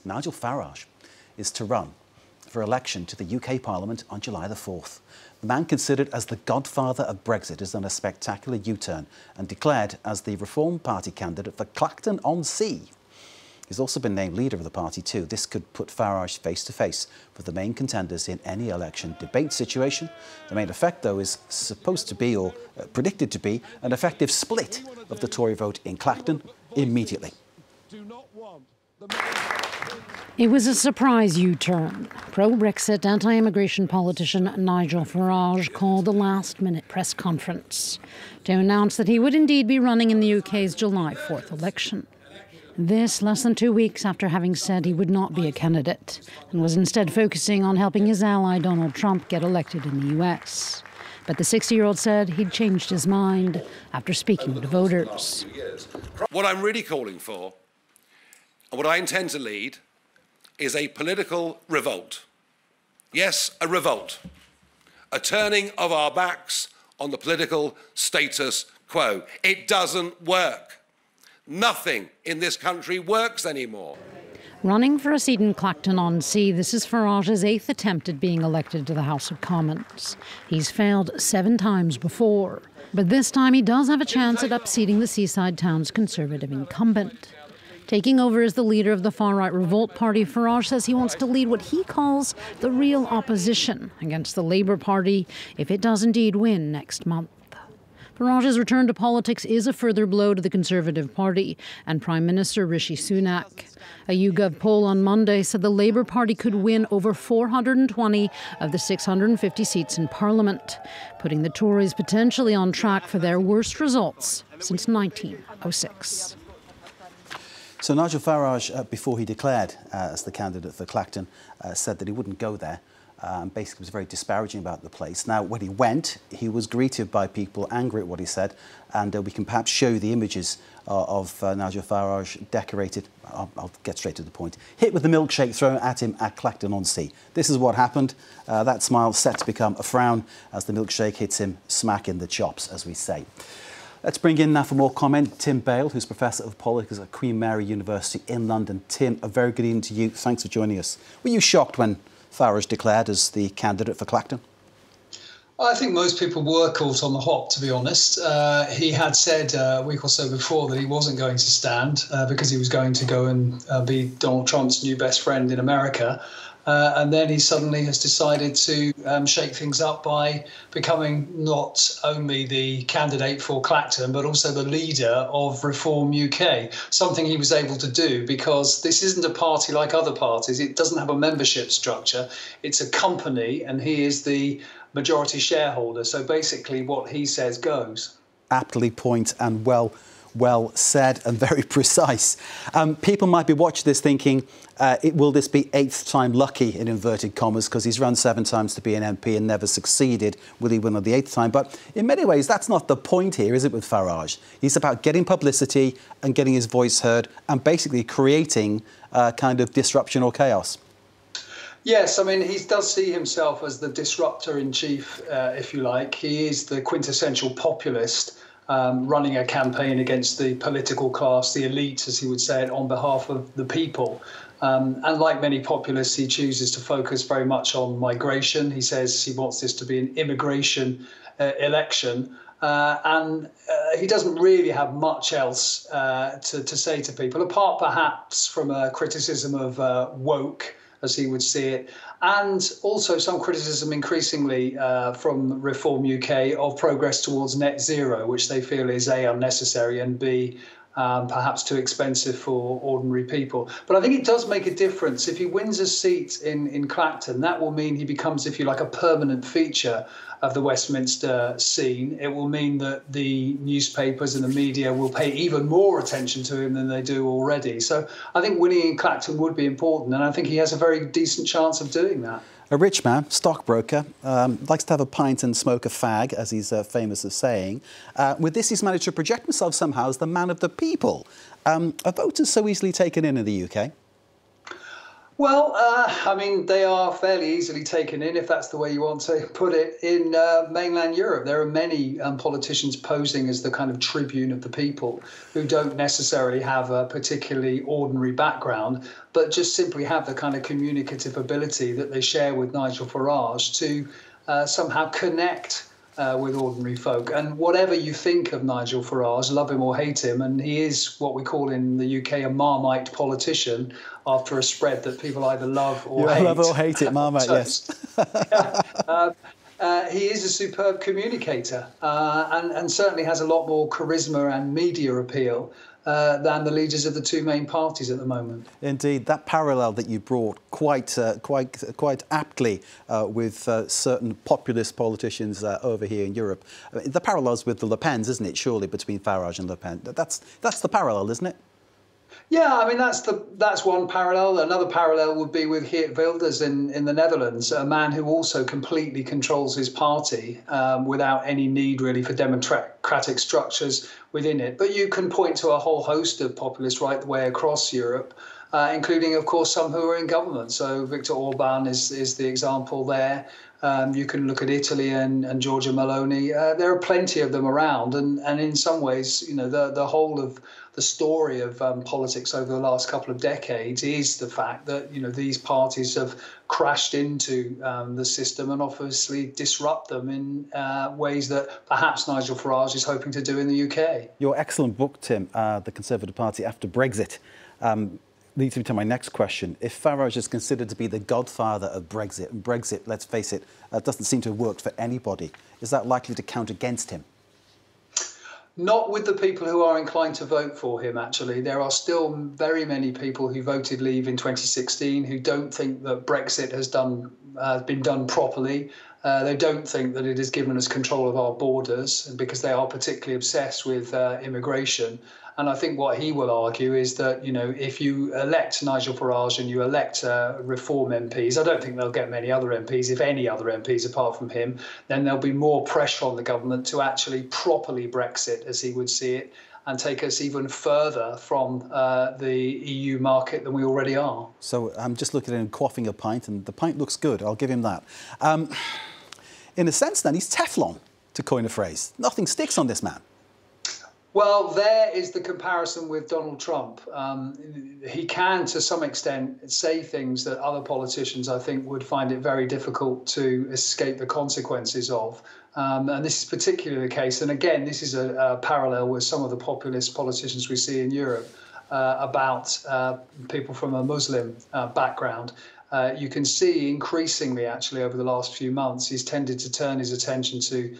Nigel Farage is to run for election to the UK Parliament on July the 4th. The man, considered as the godfather of Brexit, has done a spectacular U-turn and declared as the Reform Party candidate for Clacton-on-Sea. He's also been named leader of the party too. This could put Farage face to face with the main contenders in any election debate situation. The main effect, though, is supposed to be, or predicted to be, an effective split of the Tory vote in Clacton immediately. It was a surprise U-turn. Pro-Brexit, anti-immigration politician Nigel Farage called a last-minute press conference to announce that he would indeed be running in the UK's July 4th election. This less than 2 weeks after having said he would not be a candidate and was instead focusing on helping his ally Donald Trump get elected in the US. But the 60-year-old said he'd changed his mind after speaking to voters. What I'm really calling for, and what I intend to lead, is a political revolt. Yes, a revolt. A turning of our backs on the political status quo. It doesn't work. Nothing in this country works anymore. Running for a seat in Clacton-on-Sea, this is Farage's 8th attempt at being elected to the House of Commons. He's failed 7 times before, but this time he does have a chance at upseating the seaside town's Conservative incumbent. Taking over as the leader of the far-right revolt party, Farage says he wants to lead what he calls the real opposition against the Labour Party if it does indeed win next month. Farage's return to politics is a further blow to the Conservative Party and Prime Minister Rishi Sunak. A YouGov poll on Monday said the Labour Party could win over 420 of the 650 seats in Parliament, putting the Tories potentially on track for their worst results since 1906. So Nigel Farage, before he declared as the candidate for Clacton, said that he wouldn't go there. Basically was very disparaging about the place. Now, when he went, he was greeted by people angry at what he said, and we can perhaps show you the images of Nigel Farage decorated, I'll get straight to the point, hit with the milkshake thrown at him at Clacton-on-Sea. This is what happened. That smile set to become a frown as the milkshake hits him smack in the chops, as we say. Let's bring in now for more comment Tim Bale, who's Professor of Politics at Queen Mary University in London. Tim, a very good evening to you. Thanks for joining us. Were you shocked when Farage declared as the candidate for Clacton? I think most people were caught on the hop, to be honest. He had said a week or so before that he wasn't going to stand because he was going to go and be Donald Trump's new best friend in America. And then he suddenly has decided to shake things up by becoming not only the candidate for Clacton, but also the leader of Reform UK, something he was able to do because this isn't a party like other parties. It doesn't have a membership structure. It's a company, and he is the majority shareholder. So basically what he says goes. Aptly point and well said and very precise. People might be watching this thinking, will this be 8th time lucky, in inverted commas, because he's run 7 times to be an MP and never succeeded. Will he win on the 8th time? But in many ways, that's not the point here, is it, with Farage? He's about getting publicity and getting his voice heard and basically creating a kind of disruption or chaos. Yes, I mean, he does see himself as the Disruptor-in-Chief, if you like. He is the quintessential populist, running a campaign against the political class, the elite, as he would say it, on behalf of the people. And like many populists, he chooses to focus very much on migration. He says he wants this to be an immigration election. And he doesn't really have much else to say to people, apart perhaps from a criticism of woke, as he would see it, and also some criticism increasingly from Reform UK of progress towards net zero, which they feel is A, unnecessary, and B, perhaps too expensive for ordinary people. But I think it does make a difference. If he wins a seat in Clacton, that will mean he becomes, if you like, a permanent feature of the Westminster scene. It will mean that the newspapers and the media will pay even more attention to him than they do already. So I think winning in Clacton would be important, and I think he has a very decent chance of doing that. A rich man, stockbroker, likes to have a pint and smoke a fag, as he's famous of saying. With this, he's managed to project himself somehow as the man of the people. Are voters so easily taken in the UK? Well, I mean, they are fairly easily taken in, if that's the way you want to put it, in mainland Europe. There are many politicians posing as the kind of tribune of the people who don't necessarily have a particularly ordinary background, but just simply have the kind of communicative ability that they share with Nigel Farage to somehow connect with ordinary folk. And whatever you think of Nigel Farage, love him or hate him, and he is what we call in the UK a Marmite politician, after a spread that people either love or hate. Love or hate it, Marmite, yes. He is a superb communicator and certainly has a lot more charisma and media appeal than the leaders of the two main parties at the moment. Indeed, that parallel that you brought quite aptly with certain populist politicians over here in Europe. I mean, the parallels with the Le Pens, isn't it? Surely between Farage and Le Pen. That's the parallel, isn't it? Yeah, I mean, that's one parallel. Another parallel would be with Geert Wilders in the Netherlands, a man who also completely controls his party without any need really for democratic structures within it. But you can point to a whole host of populists right the way across Europe, including, of course, some who are in government. So Viktor Orban is the example there. You can look at Italy and Giorgia Meloni. There are plenty of them around, and in some ways, you know, the whole of the story of politics over the last couple of decades is the fact that, you know, these parties have crashed into the system and obviously disrupt them in ways that perhaps Nigel Farage is hoping to do in the UK. Your excellent book, Tim, The Conservative Party After Brexit, leads me to my next question. If Farage is considered to be the godfather of Brexit, and Brexit, let's face it, doesn't seem to have worked for anybody, is that likely to count against him? Not with the people who are inclined to vote for him, actually. There are still very many people who voted Leave in 2016 who don't think that Brexit has been done properly. They don't think that it has given us control of our borders, because they are particularly obsessed with immigration. And I think what he will argue is that, you know, if you elect Nigel Farage and you elect Reform MPs, I don't think they'll get many other MPs, if any other MPs apart from him, then there'll be more pressure on the government to actually properly Brexit, as he would see it, and take us even further from the EU market than we already are. So I'm just looking at him quaffing a pint, and the pint looks good. I'll give him that. In a sense, then, he's Teflon, to coin a phrase. Nothing sticks on this man. Well, there is the comparison with Donald Trump. He can, to some extent, say things that other politicians, I think, would find it very difficult to escape the consequences of. And this is particularly the case. And again, this is a parallel with some of the populist politicians we see in Europe about people from a Muslim background. You can see increasingly, actually, over the last few months, he's tended to turn his attention to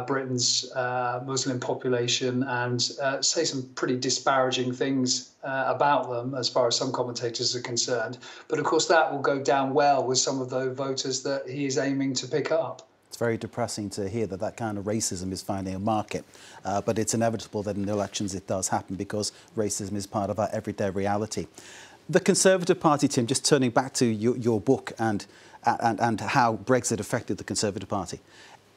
Britain's Muslim population and say some pretty disparaging things about them, as far as some commentators are concerned. But of course, that will go down well with some of the voters that he is aiming to pick up. It's very depressing to hear that that kind of racism is finding a market, but it's inevitable that in the elections it does happen, because racism is part of our everyday reality. The Conservative Party, Tim, just turning back to your book and how Brexit affected the Conservative Party.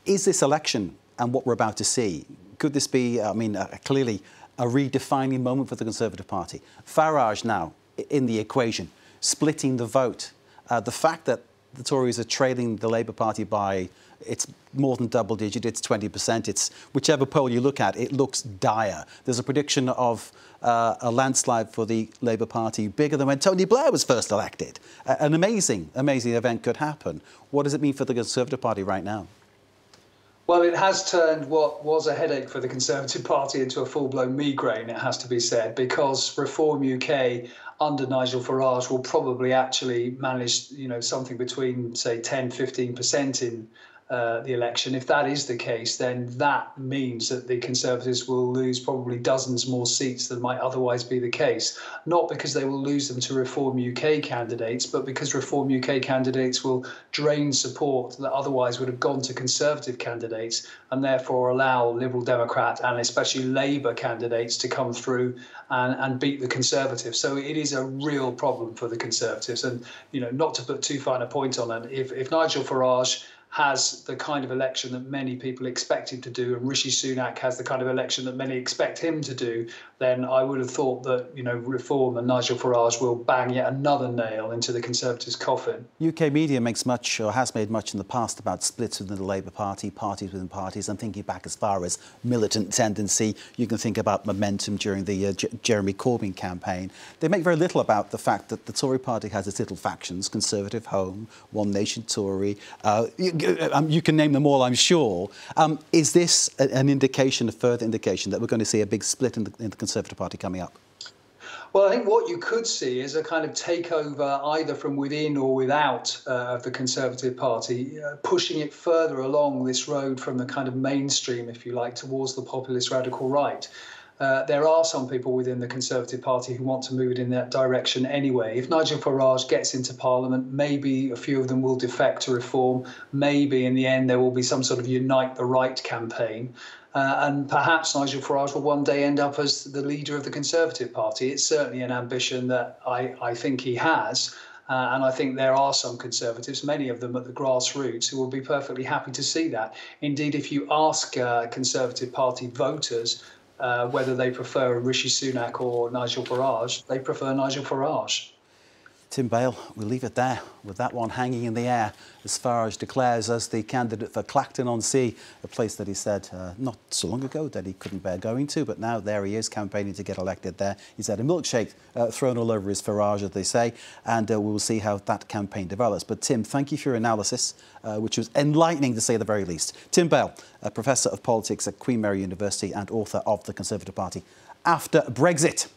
Is this election and what we're about to see, could this be, I mean, clearly a redefining moment for the Conservative Party? Farage now in the equation, splitting the vote. The fact that the Tories are trailing the Labour Party by, it's more than double digit, it's 20%. It's whichever poll you look at, it looks dire. There's a prediction of a landslide for the Labour Party bigger than when Tony Blair was first elected. An amazing, amazing event could happen. What does it mean for the Conservative Party right now? Well, it has turned what was a headache for the Conservative Party into a full-blown migraine, it has to be said, because Reform UK under Nigel Farage will probably actually manage, you know, something between, say, 10–15% in the election. If that is the case, then that means that the Conservatives will lose probably dozens more seats than might otherwise be the case. Not because they will lose them to Reform UK candidates, but because Reform UK candidates will drain support that otherwise would have gone to Conservative candidates, and therefore allow Liberal Democrat and especially Labour candidates to come through and beat the Conservatives. So it is a real problem for the Conservatives. And, you know, not to put too fine a point on it, if Nigel Farage has the kind of election that many people expect him to do, and Rishi Sunak has the kind of election that many expect him to do, then I would have thought that, Reform and Nigel Farage will bang yet another nail into the Conservatives' coffin. UK media makes much, or has made much in the past, about splits within the Labour Party, parties within parties. I'm thinking back as far as militant tendency. You can think about momentum during the Jeremy Corbyn campaign. They make very little about the fact that the Tory party has its little factions: Conservative Home, One Nation Tory. You can name them all, I'm sure. Is this an indication, a further indication, that we're going to see a big split in the Conservative Party coming up? Well, I think what you could see is a kind of takeover either from within or without of the Conservative Party, pushing it further along this road from the kind of mainstream, if you like, towards the populist radical right. There are some people within the Conservative Party who want to move it in that direction anyway. If Nigel Farage gets into Parliament, maybe a few of them will defect to Reform. Maybe in the end there will be some sort of Unite the Right campaign. And perhaps Nigel Farage will one day end up as the leader of the Conservative Party. It's certainly an ambition that I think he has. And I think there are some Conservatives, many of them at the grassroots, who will be perfectly happy to see that. Indeed, if you ask Conservative Party voters whether they prefer Rishi Sunak or Nigel Farage, they prefer Nigel Farage. Tim Bale, we'll leave it there with that one hanging in the air as Farage declares as the candidate for Clacton-on-Sea, a place that he said not so long ago that he couldn't bear going to, but now there he is campaigning to get elected there. He's had a milkshake thrown all over his Farage, as they say, and we will see how that campaign develops. But Tim, thank you for your analysis, which was enlightening to say the very least. Tim Bale, a Professor of Politics at Queen Mary University and author of The Conservative Party After Brexit.